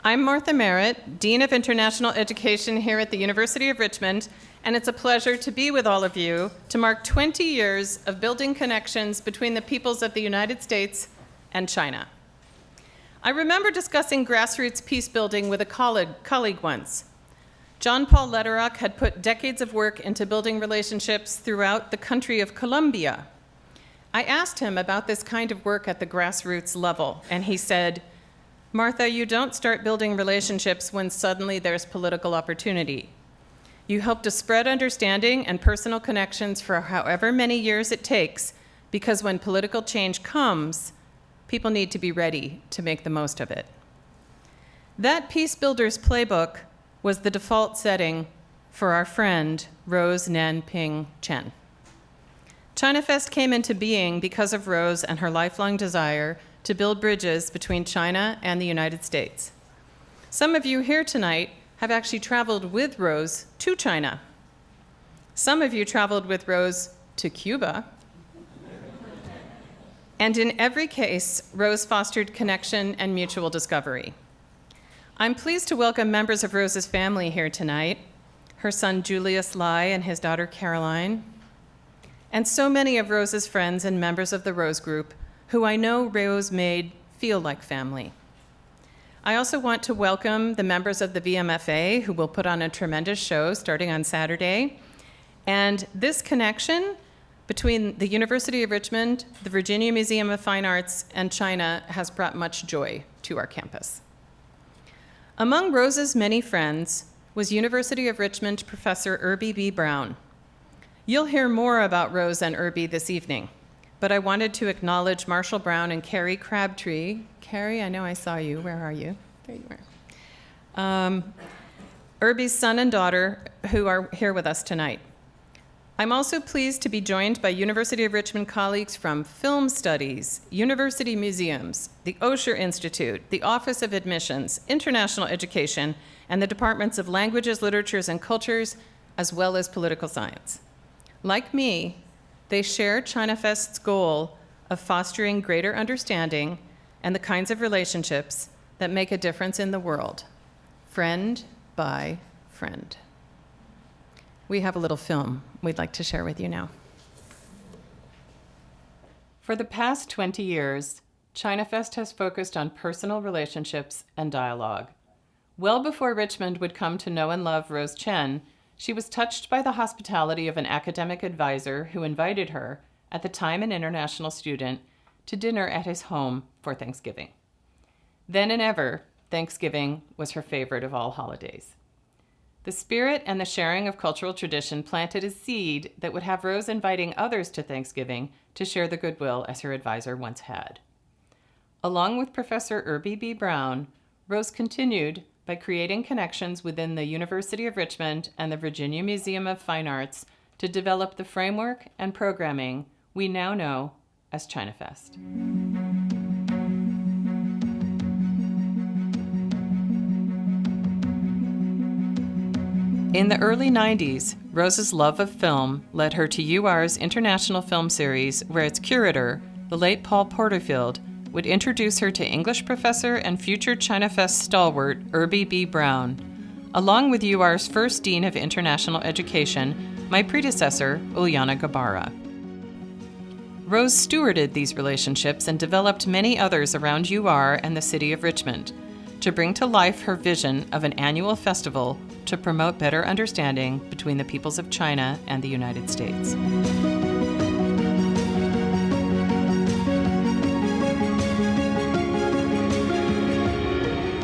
I'm Martha Merritt, Dean of International Education here at the University of Richmond, and it's a pleasure to be with all of you to mark 20 years of building connections between the peoples of the United States and China. I remember discussing grassroots peace building with a colleague once. John Paul Lederach had put decades of work into building relationships throughout the country of Colombia. I asked him about this kind of work at the grassroots level, and he said, "Martha, you don't start building relationships when suddenly there's political opportunity. You help to spread understanding and personal connections for however many years it takes, because when political change comes, people need to be ready to make the most of it." That Peace Builders Playbook was the default setting for our friend Rose Nan-Ping Chen. ChinaFest came into being because of Rose and her lifelong desire to build bridges between China and the United States. Some of you here tonight have actually traveled with Rose to China. Some of you traveled with Rose to Cuba. And in every case, Rose fostered connection and mutual discovery. I'm pleased to welcome members of Rose's family here tonight, her son Julius Lai and his daughter Caroline, and so many of Rose's friends and members of the Rose Group who I know Rose made feel like family. I also want to welcome the members of the VMFA who will put on a tremendous show starting on Saturday. And this connection between the University of Richmond, the Virginia Museum of Fine Arts, and China has brought much joy to our campus. Among Rose's many friends was University of Richmond professor Irby B. Brown. You'll hear more about Rose and Irby this evening, but I wanted to acknowledge Marshall Brown and Carrie Crabtree. Carrie, I know I saw you. Where are you? There you are. Irby's son and daughter, who are here with us tonight. I'm also pleased to be joined by University of Richmond colleagues from Film Studies, University Museums, the Osher Institute, the Office of Admissions, International Education, and the Departments of Languages, Literatures, and Cultures, as well as Political Science. Like me, they share ChinaFest's goal of fostering greater understanding and the kinds of relationships that make a difference in the world, friend by friend. We have a little film we'd like to share with you now. For the past 20 years, ChinaFest has focused on personal relationships and dialogue. Well before Richmond would come to know and love Rose Chen, she was touched by the hospitality of an academic advisor who invited her, at the time an international student, to dinner at his home for Thanksgiving. Then and ever, Thanksgiving was her favorite of all holidays. The spirit and the sharing of cultural tradition planted a seed that would have Rose inviting others to Thanksgiving to share the goodwill as her advisor once had. Along with Professor Irby B. Brown, Rose continued by creating connections within the University of Richmond and the Virginia Museum of Fine Arts to develop the framework and programming we now know as ChinaFest. In the early 90s, Rose's love of film led her to UR's International Film Series, where its curator, the late Paul Porterfield, would introduce her to English professor and future ChinaFest stalwart Irby B. Brown, along with UR's first Dean of International Education, my predecessor, Ulyana Gabara. Rose stewarded these relationships and developed many others around UR and the city of Richmond to bring to life her vision of an annual festival to promote better understanding between the peoples of China and the United States.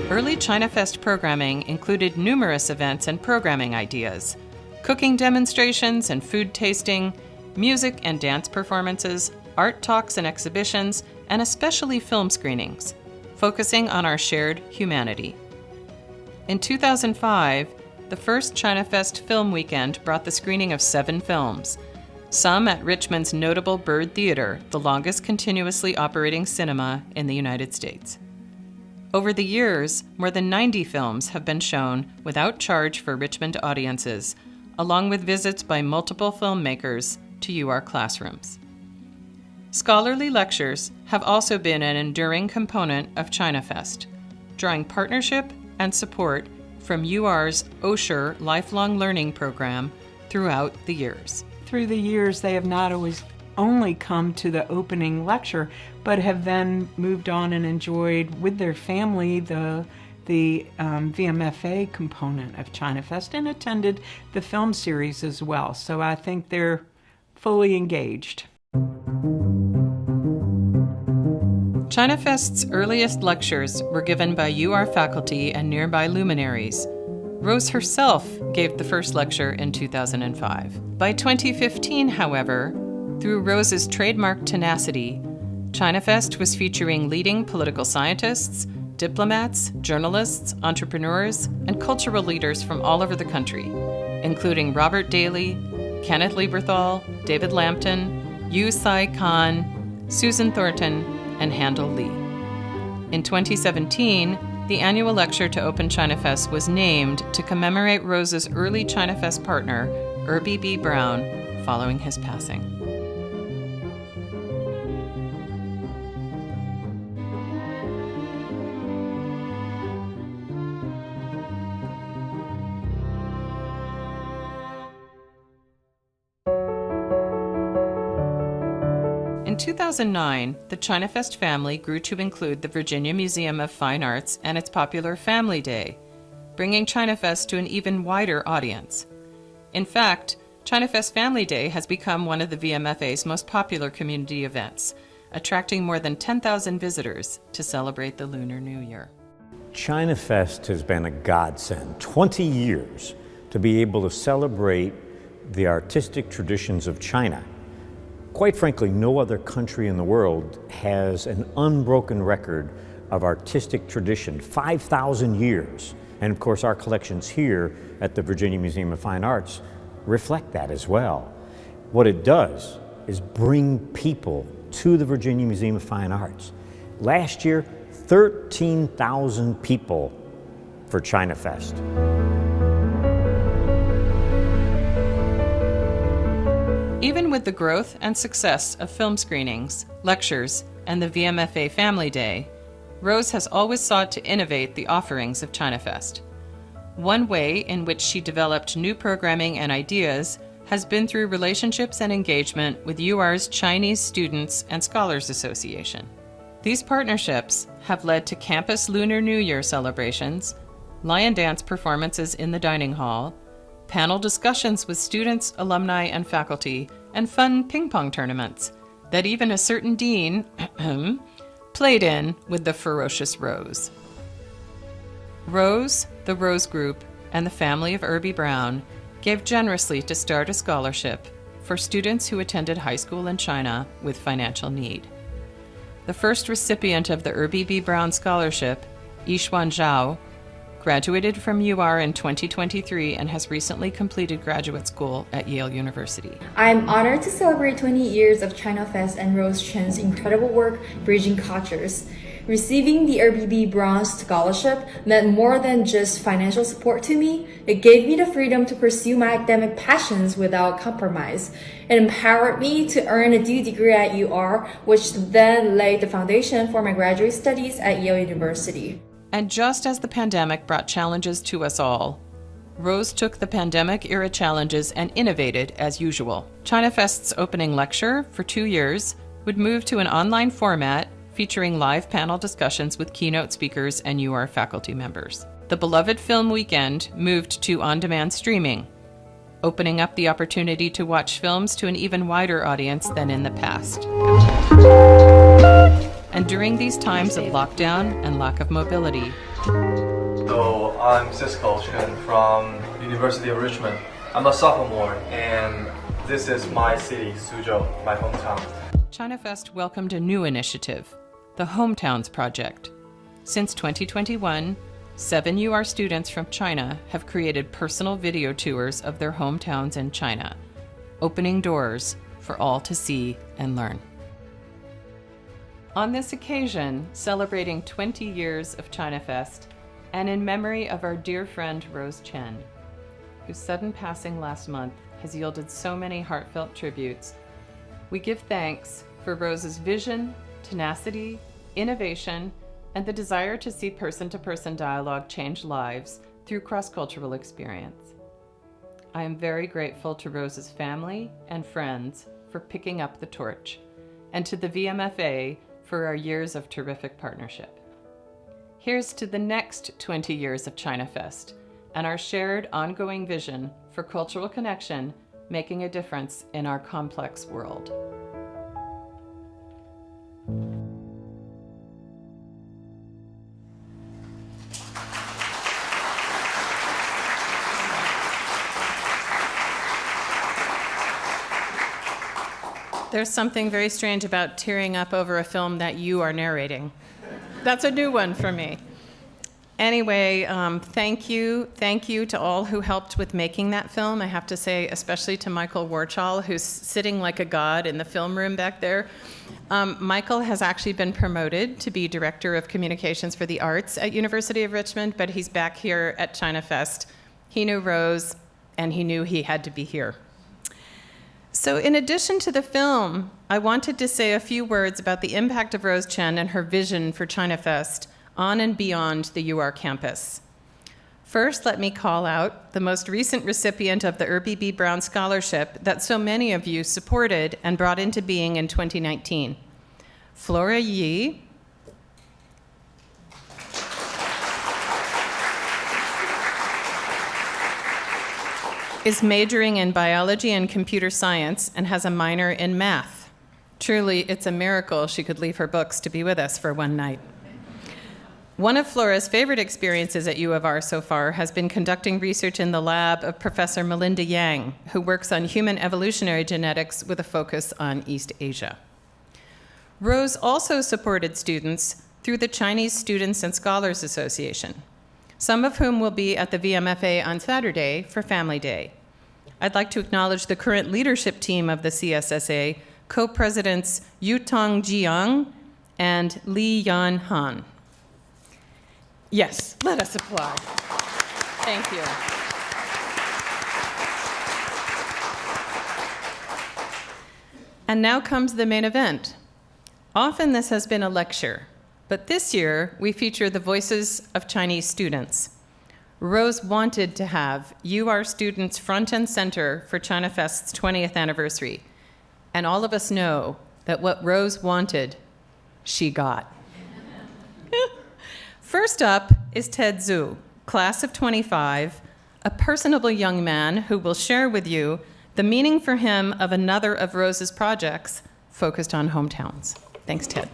Early ChinaFest programming included numerous events and programming ideas, cooking demonstrations and food tasting, music and dance performances, art talks and exhibitions, and especially film screenings, focusing on our shared humanity. In 2005, the first ChinaFest Film Weekend brought the screening of 7 films, some at Richmond's notable Bird Theater, the longest continuously operating cinema in the United States. Over the years, more than 90 films have been shown without charge for Richmond audiences, along with visits by multiple filmmakers to UR classrooms. Scholarly lectures have also been an enduring component of ChinaFest, drawing partnership and support from UR's Osher Lifelong Learning Program throughout the years. Through the years, they have not always only come to the opening lecture, but have then moved on and enjoyed with their family the VMFA component of ChinaFest and attended the film series as well. So I think they're fully engaged. ChinaFest's earliest lectures were given by UR faculty and nearby luminaries. Rose herself gave the first lecture in 2005. By 2015, however, through Rose's trademark tenacity, ChinaFest was featuring leading political scientists, diplomats, journalists, entrepreneurs, and cultural leaders from all over the country, including Robert Daly, Kenneth Lieberthal, David Lampton, Yu Sai Khan, Susan Thornton, and Handel Lee. In 2017, the annual lecture to open ChinaFest was named to commemorate Rose's early ChinaFest partner, Irby B. Brown, following his passing. In 2009, the ChinaFest family grew to include the Virginia Museum of Fine Arts and its popular Family Day, bringing ChinaFest to an even wider audience. In fact, ChinaFest Family Day has become one of the VMFA's most popular community events, attracting more than 10,000 visitors to celebrate the Lunar New Year. ChinaFest has been a godsend. 20 years to be able to celebrate the artistic traditions of China. Quite frankly, no other country in the world has an unbroken record of artistic tradition, 5,000 years. And of course, our collections here at the Virginia Museum of Fine Arts reflect that as well. What it does is bring people to the Virginia Museum of Fine Arts. Last year, 13,000 people for ChinaFest. Even with the growth and success of film screenings, lectures, and the VMFA Family Day, Rose has always sought to innovate the offerings of ChinaFest. One way in which she developed new programming and ideas has been through relationships and engagement with UR's Chinese Students and Scholars Association. These partnerships have led to campus Lunar New Year celebrations, lion dance performances in the dining hall, panel discussions with students, alumni, and faculty, and fun ping pong tournaments that even a certain dean played in with the ferocious Rose. Rose, the Rose Group, and the family of Irby Brown gave generously to start a scholarship for students who attended high school in China with financial need. The first recipient of the Irby B. Brown Scholarship, Yishuan Zhao, graduated from UR in 2023 and has recently completed graduate school at Yale University. I am honored to celebrate 20 years of ChinaFest and Rose Chen's incredible work bridging cultures. Receiving the Irby B. Brown Scholarship meant more than just financial support to me. It gave me the freedom to pursue my academic passions without compromise. It empowered me to earn a dual degree at UR, which then laid the foundation for my graduate studies at Yale University. And just as the pandemic brought challenges to us all, Rose took the pandemic-era challenges and innovated as usual. ChinaFest's opening lecture for 2 years would move to an online format featuring live panel discussions with keynote speakers and UR faculty members. The beloved film weekend moved to on-demand streaming, opening up the opportunity to watch films to an even wider audience than in the past. And during these times of lockdown and lack of mobility. So I'm Cisco Chen from University of Richmond. I'm a sophomore and this is my city, Suzhou, my hometown. ChinaFest welcomed a new initiative, the Hometowns Project. Since 2021, 7 UR students from China have created personal video tours of their hometowns in China, opening doors for all to see and learn. On this occasion, celebrating 20 years of ChinaFest, and in memory of our dear friend Rose Chen, whose sudden passing last month has yielded so many heartfelt tributes, we give thanks for Rose's vision, tenacity, innovation, and the desire to see person-to-person dialogue change lives through cross-cultural experience. I am very grateful to Rose's family and friends for picking up the torch, and to the VMFA for our years of terrific partnership. Here's to the next 20 years of ChinaFest and our shared ongoing vision for cultural connection, making a difference in our complex world. There's something very strange about tearing up over a film that you are narrating. That's a new one for me. Anyway, thank you to all who helped with making that film. I have to say, especially to Michael Warchall, who's sitting like a god in the film room back there. Michael has actually been promoted to be Director of Communications for the Arts at University of Richmond, but he's back here at ChinaFest. He knew Rose, and he knew he had to be here. So in addition to the film, I wanted to say a few words about the impact of Rose Chen and her vision for ChinaFest on and beyond the UR campus. First, let me call out the most recent recipient of the Irby B. Brown Scholarship that so many of you supported and brought into being in 2019. Flora Yi is majoring in biology and computer science and has a minor in math. Truly, it's a miracle she could leave her books to be with us for one night. One of Flora's favorite experiences at U of R so far has been conducting research in the lab of Professor Melinda Yang, who works on human evolutionary genetics with a focus on East Asia. Rose also supported students through the Chinese Students and Scholars Association, some of whom will be at the VMFA on Saturday for Family Day. I'd like to acknowledge the current leadership team of the CSSA, co-presidents Yutong Jiang and Li Yan Han. Yes, let us applaud. Thank you. And now comes the main event. Often this has been a lecture, but this year we feature the voices of Chinese students. Rose wanted to have UR students front and center for ChinaFest's 20th anniversary, and all of us know that what Rose wanted, she got. First up is Ted Zhu, class of 25, a personable young man who will share with you the meaning for him of another of Rose's projects focused on hometowns. Thanks, Ted.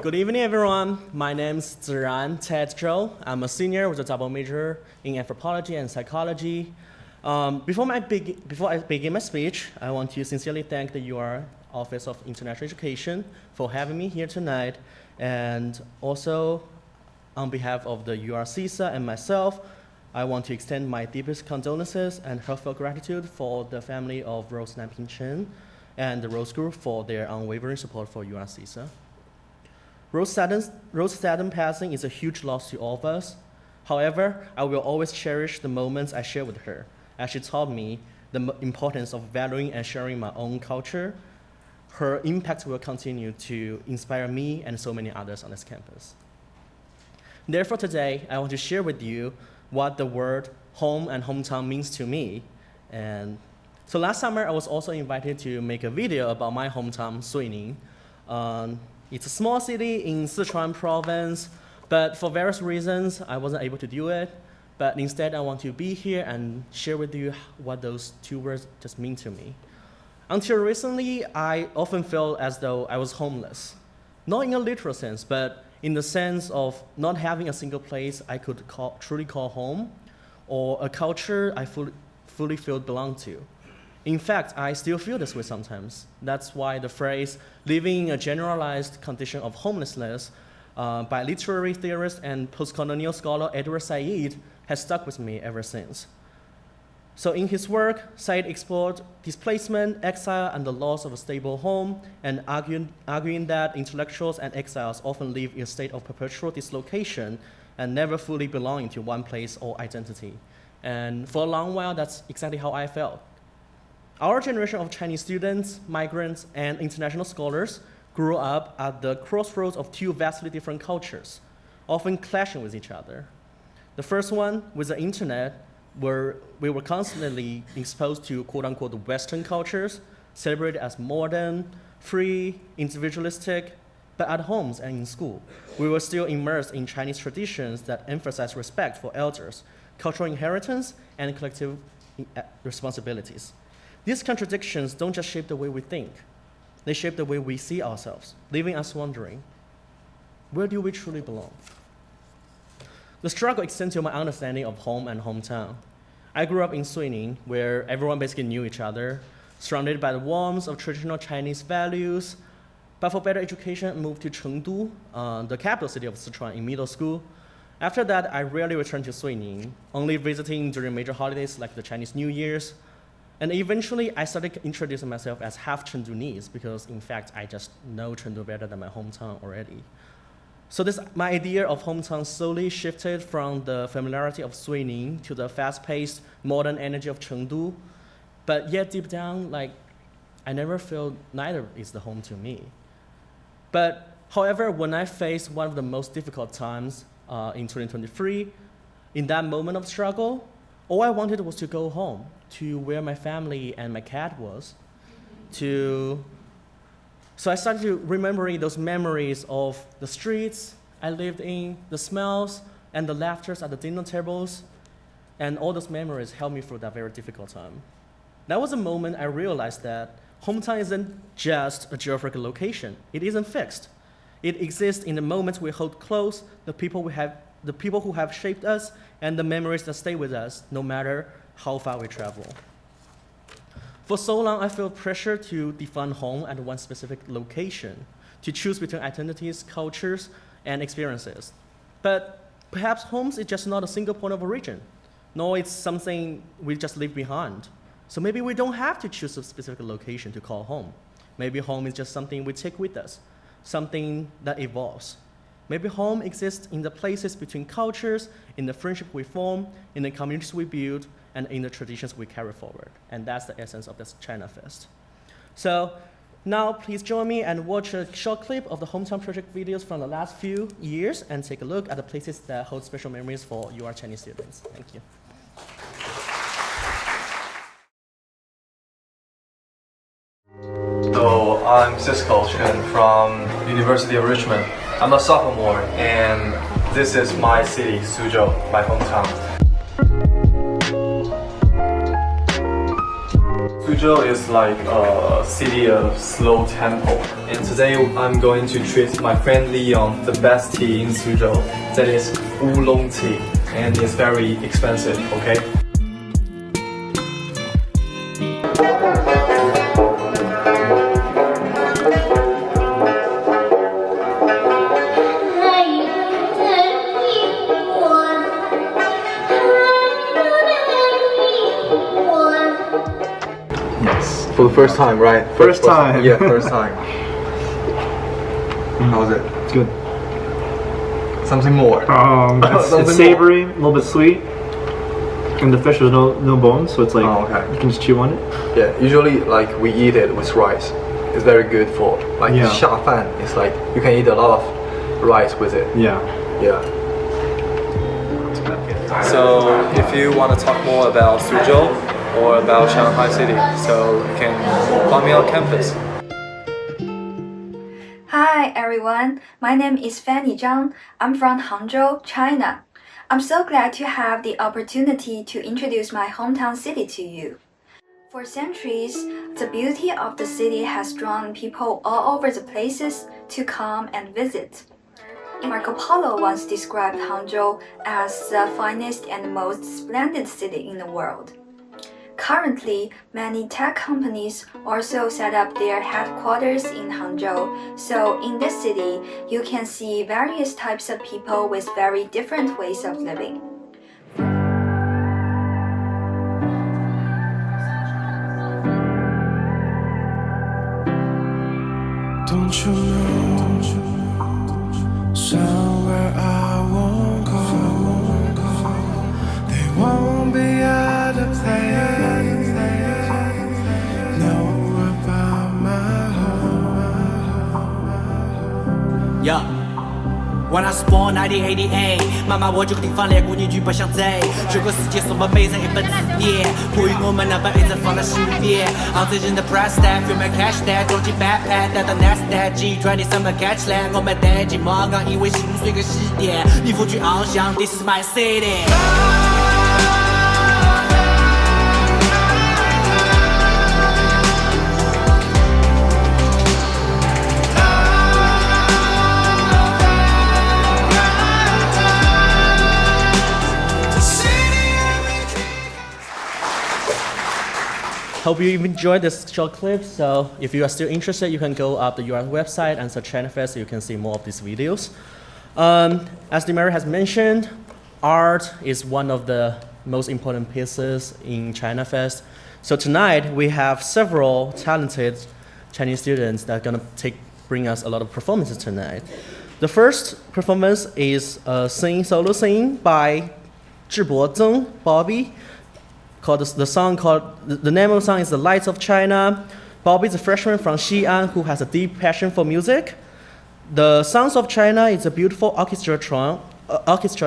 Good evening, everyone. My name is Ziran Ted Zhou. I'm a senior with a double major in anthropology and psychology. Before I begin my speech, I want to sincerely thank the UR Office of International Education for having me here tonight, and also on behalf of the UR CISA and myself, I want to extend my deepest condolences and heartfelt gratitude for the family of Rose Nan-Ping Chen and the Rose Group for their unwavering support for UR CISA. Rose's sudden passing is a huge loss to all of us. However, I will always cherish the moments I share with her, as she taught me the importance of valuing and sharing my own culture. Her impact will continue to inspire me and so many others on this campus. Therefore, today, I want to share with you what the word home and hometown means to me. And so last summer, I was also invited to make a video about my hometown, Suining. It's a small city in Sichuan province, but for various reasons, I wasn't able to do it. But instead, I want to be here and share with you what those two words just mean to me. Until recently, I often felt as though I was homeless. Not in a literal sense, but in the sense of not having a single place I could truly call home, or a culture I fully feel belong to. In fact, I still feel this way sometimes. That's why the phrase living in a generalized condition of homelessness by literary theorist and post-colonial scholar Edward Said has stuck with me ever since. So in his work, Said explored displacement, exile, and the loss of a stable home, and arguing that intellectuals and exiles often live in a state of perpetual dislocation and never fully belonging to one place or identity. And for a long while, that's exactly how I felt. Our generation of Chinese students, migrants, and international scholars grew up at the crossroads of two vastly different cultures, often clashing with each other. The first one, with the internet, where we were constantly exposed to quote-unquote Western cultures, celebrated as modern, free, individualistic, but at homes and in school, we were still immersed in Chinese traditions that emphasize respect for elders, cultural inheritance, and collective responsibilities. These contradictions don't just shape the way we think, they shape the way we see ourselves, leaving us wondering, where do we truly belong? The struggle extends to my understanding of home and hometown. I grew up in Suining, where everyone basically knew each other, surrounded by the warmth of traditional Chinese values. But for better education, I moved to Chengdu, the capital city of Sichuan, in middle school. After that, I rarely returned to Suining, only visiting during major holidays like the Chinese New Year's. And eventually, I started introducing myself as half Chengdunese because, in fact, I just know Chengdu better than my hometown already. So my idea of hometown slowly shifted from the familiarity of Suining to the fast-paced, modern energy of Chengdu. But yet deep down, I never feel neither is the home to me. But however, when I faced one of the most difficult times in 2023, in that moment of struggle, all I wanted was to go home, to where my family and my cat was, So I started to remembering those memories of the streets I lived in, the smells, and the laughters at the dinner tables. And all those memories helped me through that very difficult time. That was a moment I realized that hometown isn't just a geographical location. It isn't fixed. It exists in the moments we hold close, the people who have shaped us, and the memories that stay with us, no matter how far we travel. For so long, I felt pressure to define home at one specific location, to choose between identities, cultures, and experiences. But perhaps home is just not a single point of origin, nor it's something we just leave behind. So maybe we don't have to choose a specific location to call home. Maybe home is just something we take with us, something that evolves. Maybe home exists in the places between cultures, in the friendship we form, in the communities we build, and in the traditions we carry forward. And that's the essence of this ChinaFest. So now please join me and watch a short clip of the Hometown Project videos from the last few years and take a look at the places that hold special memories for your Chinese students. Thank you. So I'm Cisco Chen from University of Richmond. I'm a sophomore and this is my city, Suzhou, my hometown. Suzhou is like a city of slow tempo. And today I'm going to treat my friend Leon the best tea in Suzhou. That is oolong tea. And it's very expensive, okay? For the first time, right? First time. Yeah, first time. How was it? It's good. Something more. It's savory, a little bit sweet, and the fish has no bones, so it's like you can just chew on it. Yeah, usually like we eat it with rice. It's very good for like 下饭. It's like you can eat a lot of rice with it. Yeah. Yeah. So if you want to talk more about Suzhou or about Shanghai City, so you can find me on campus. Hi everyone, my name is Fanny Zhang. I'm from Hangzhou, China. I'm so glad to have the opportunity to introduce my hometown city to you. For centuries, the beauty of the city has drawn people all over the places to come and visit. Marco Polo once described Hangzhou as the finest and most splendid city in the world. Currently, many tech companies also set up their headquarters in Hangzhou, so in this city, you can see various types of people with very different ways of living. Don't you know, somewhere I won't go, they won't be out of place. was born 1988，妈妈我这个地方练过年举不想贼，这个世界是我们每人一本字典，迫于我们那本一直放在心边。昂着人的 price tag， 有没 cash tag， 装进 backpack， 带到 next tag，G20 什么 catch land， 我们的寂寞刚以为心碎个起点，你付去翱翔 ，This is my city。Hope you enjoyed this short clip. So if you are still interested, you can go up the UR website and search ChinaFest so you can see more of these videos. As Demary has mentioned, art is one of the most important pieces in ChinaFest. So tonight we have several talented Chinese students that are going to bring us a lot of performances tonight. The first performance is solo singing by Zhibo Zheng, Bobby. The name of the song is The Lights of China. Bobby is a freshman from Xi'an who has a deep passion for music. The Songs of China is a beautiful orchestra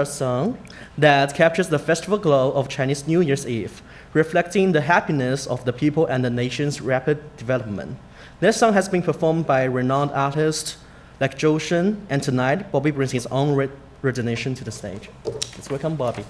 song that captures the festival glow of Chinese New Year's Eve, reflecting the happiness of the people and the nation's rapid development. This song has been performed by renowned artists like Zhou Shen, and tonight Bobby brings his own rendition to the stage. Let's welcome Bobby.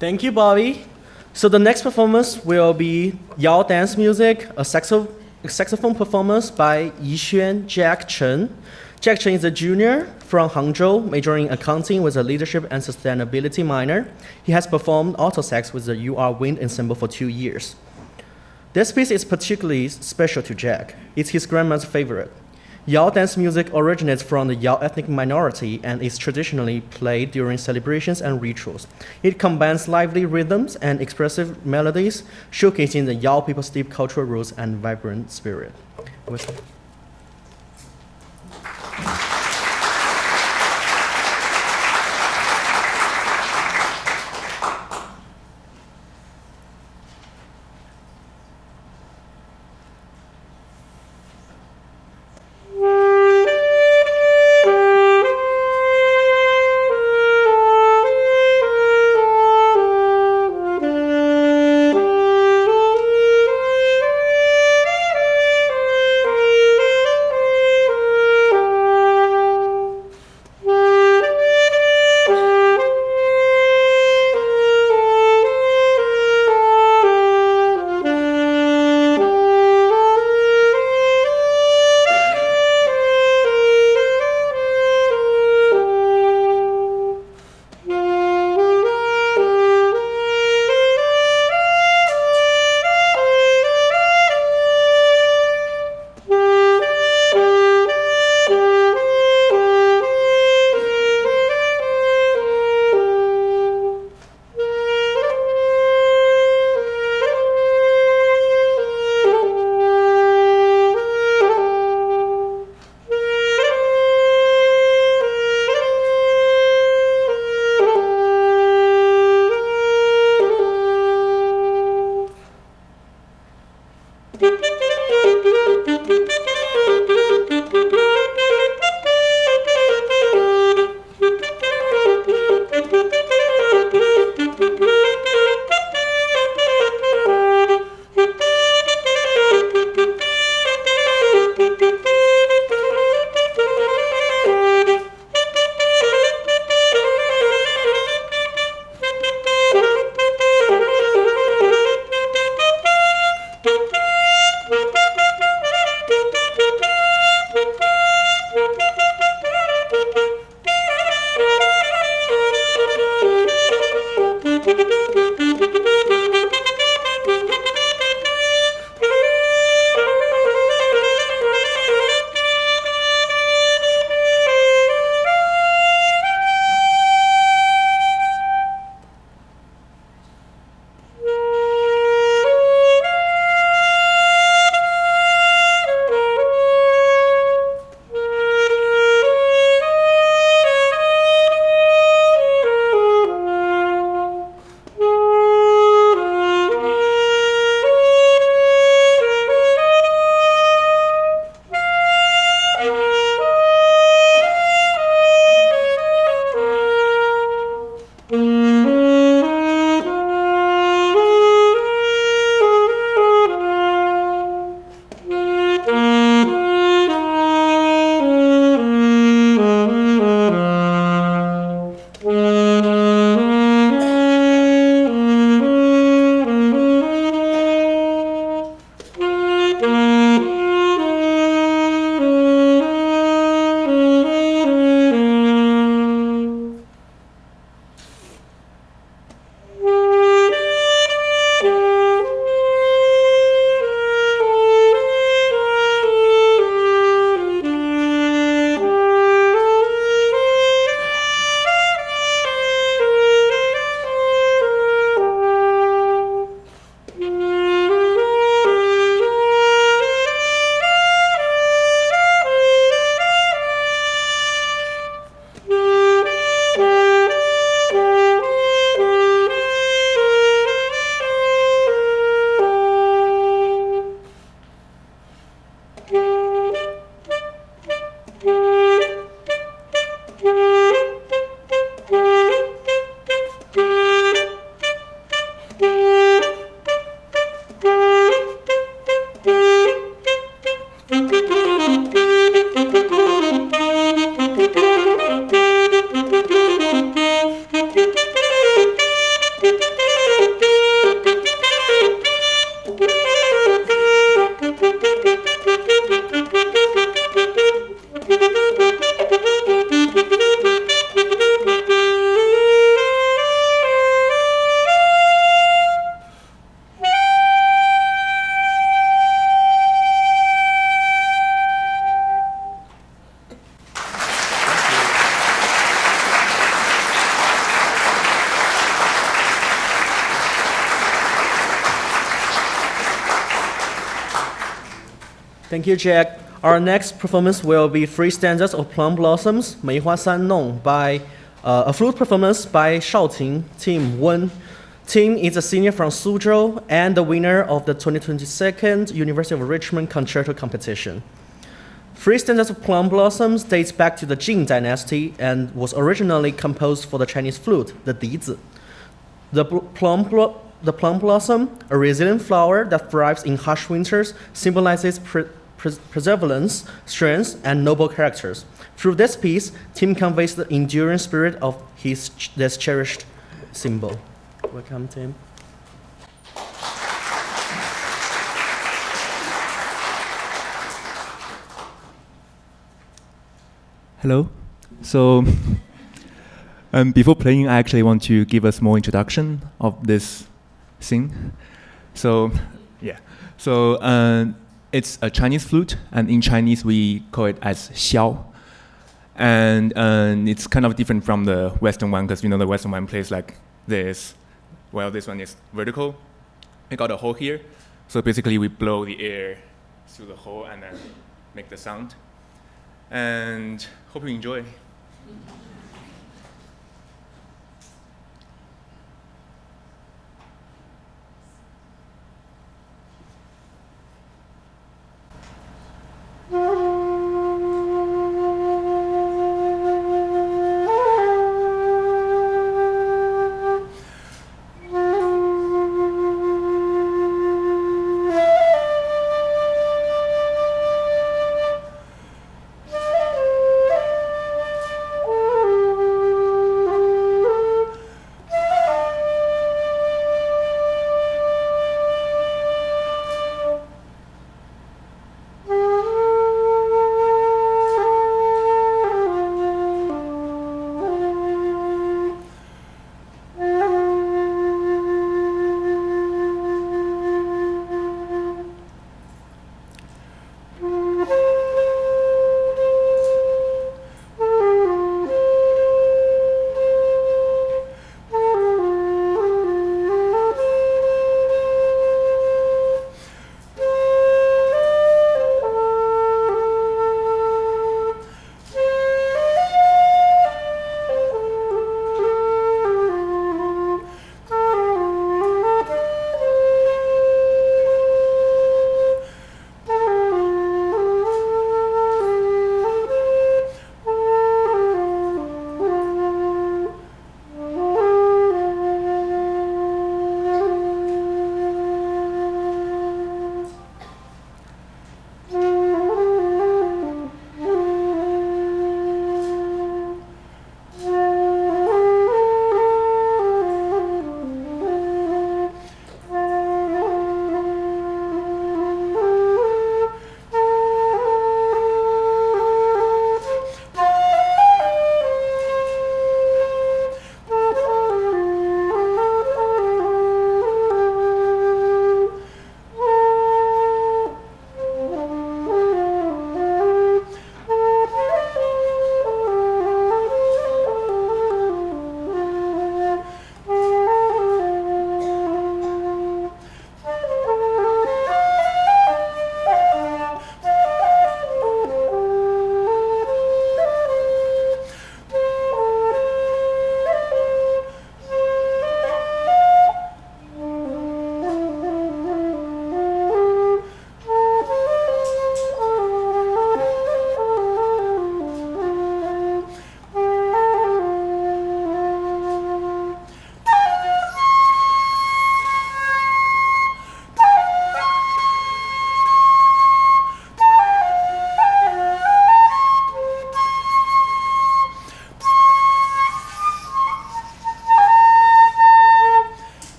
Thank you, Bobby. So the next performance will be Yao Dance Music, a saxophone performance by Yixuan Jack Chen. Jack Chen is a junior from Hangzhou, majoring in accounting with a leadership and sustainability minor. He has performed alto sax with the UR Wind Ensemble for 2 years. This piece is particularly special to Jack. It's his grandma's favorite. Yao dance music originates from the Yao ethnic minority and is traditionally played during celebrations and rituals. It combines lively rhythms and expressive melodies, showcasing the Yao people's deep cultural roots and vibrant spirit. Thank you, Jack. Our next performance will be Three Stanzas of Plum Blossoms, 梅花三弄, by a flute performance by Shaoting, Tim Wen. Tim is a senior from Suzhou and the winner of the 2022 University of Richmond Concerto Competition. Three Stanzas of Plum Blossoms dates back to the Jin Dynasty and was originally composed for the Chinese flute, the dizi. The plum blossom, a resilient flower that thrives in harsh winters, symbolizes perseverance, strength, and noble characters. Through this piece, Tim conveys the enduring spirit of this cherished symbol. Welcome, Tim. Hello. So, before playing, I actually want to give us more introduction of this thing. So, yeah. So, it's a Chinese flute, and in Chinese we call it as xiao. And it's kind of different from the Western one, because the Western one plays like this. Well, this one is vertical. We got a hole here. So basically we blow the air through the hole and then make the sound. And hope you enjoy.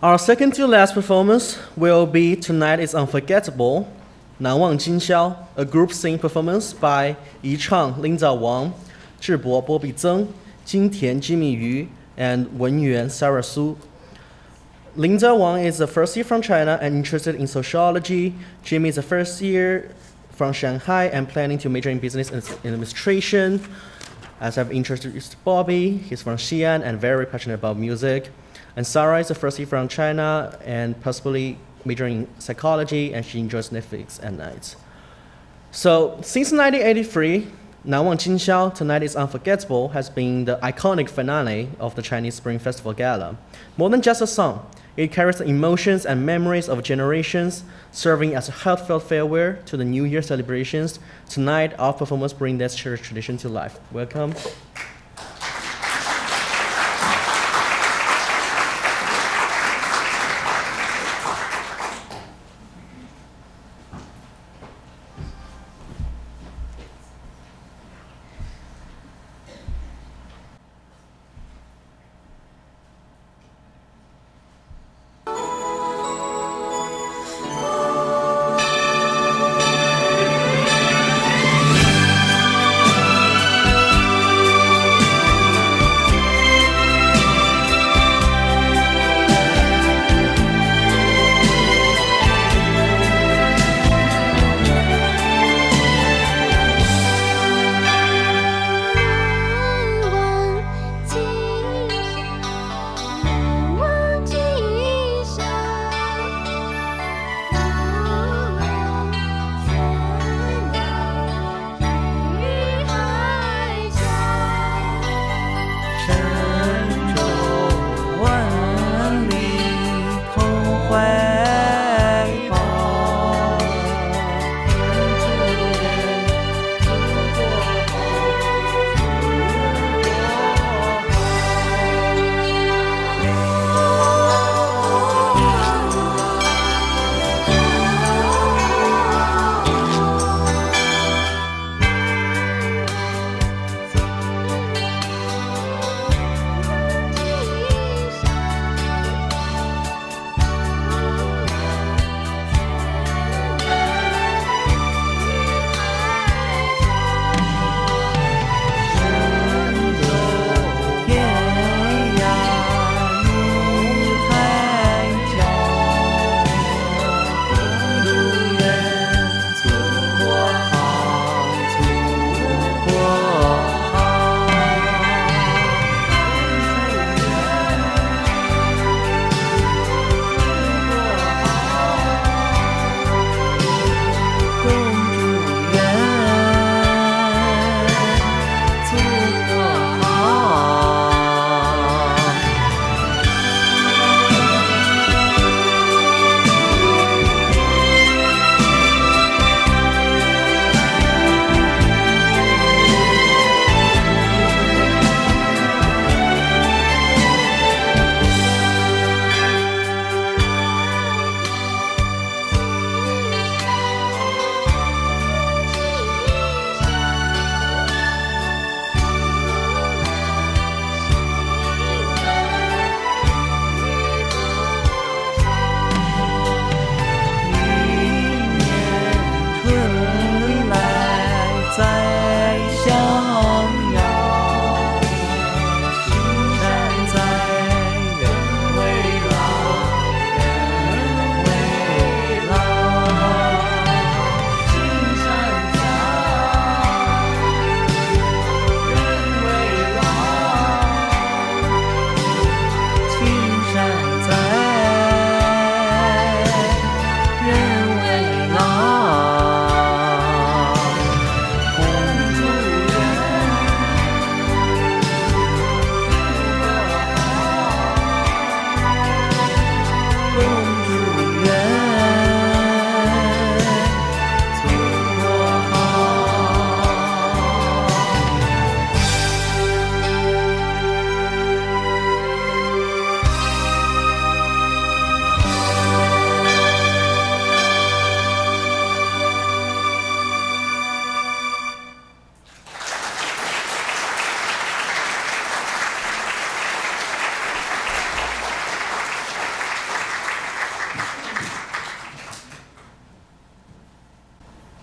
Our second to last performance will be Tonight is Unforgettable, 难忘今宵, a group sing performance by Yi Chang, Lin Zhao Wang, Zhibo Bobby Zheng, Jin Tian Jimmy Yu, and Wen Yuan Sarah Su. Lin Zhao Wang is a first year from China and interested in sociology. Jimmy is a first year from Shanghai and planning to major in business administration. As I've introduced Bobby, he's from Xi'an and very passionate about music. And Sarah is a first year from China and possibly majoring in psychology, and she enjoys Netflix at night. So since 1983, 难忘今宵, Tonight is Unforgettable, has been the iconic finale of the Chinese Spring Festival Gala. More than just a song, it carries the emotions and memories of generations, serving as a heartfelt farewell to the New Year celebrations. Tonight, our performers bring this cherished tradition to life. Welcome.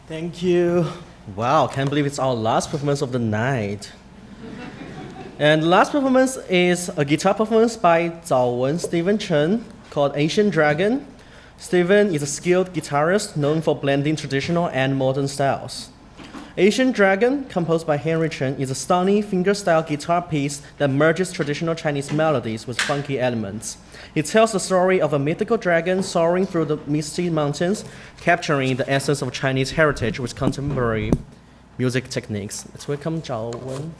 Thank you. Wow, can't believe it's our last performance of the night. And the last performance is a guitar performance by Zhao Wen Stephen Chen called Asian Dragon. Stephen is a skilled guitarist known for blending traditional and modern styles. Asian Dragon, composed by Henry Chen, is a stunning fingerstyle guitar piece that merges traditional Chinese melodies with funky elements. It tells the story of a mythical dragon soaring through the misty mountains, capturing the essence of Chinese heritage with contemporary music techniques. Let's welcome Zhao Wen.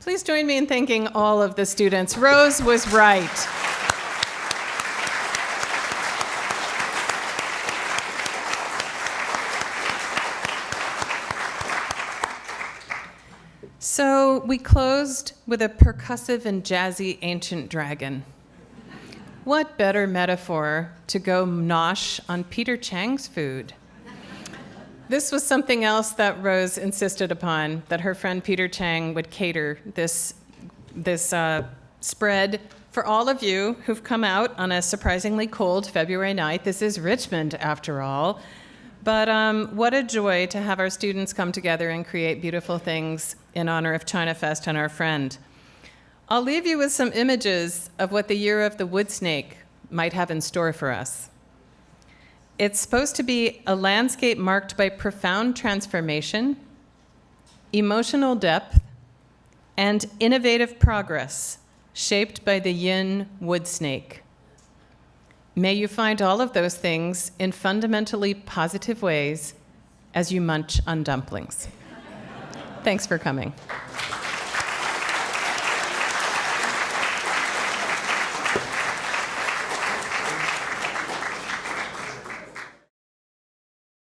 Please join me in thanking all of the students. Rose was right. So we closed with a percussive and jazzy ancient dragon. What better metaphor to go nosh on Peter Chang's food? This was something else that Rose insisted upon, that her friend Peter Chang would cater this spread for all of you who've come out on a surprisingly cold February night. This is Richmond, after all. But what a joy to have our students come together and create beautiful things in honor of ChinaFest and our friend. I'll leave you with some images of what the Year of the Wood Snake might have in store for us. It's supposed to be a landscape marked by profound transformation, emotional depth, and innovative progress shaped by the yin wood snake. May you find all of those things in fundamentally positive ways as you munch on dumplings. Thanks for coming.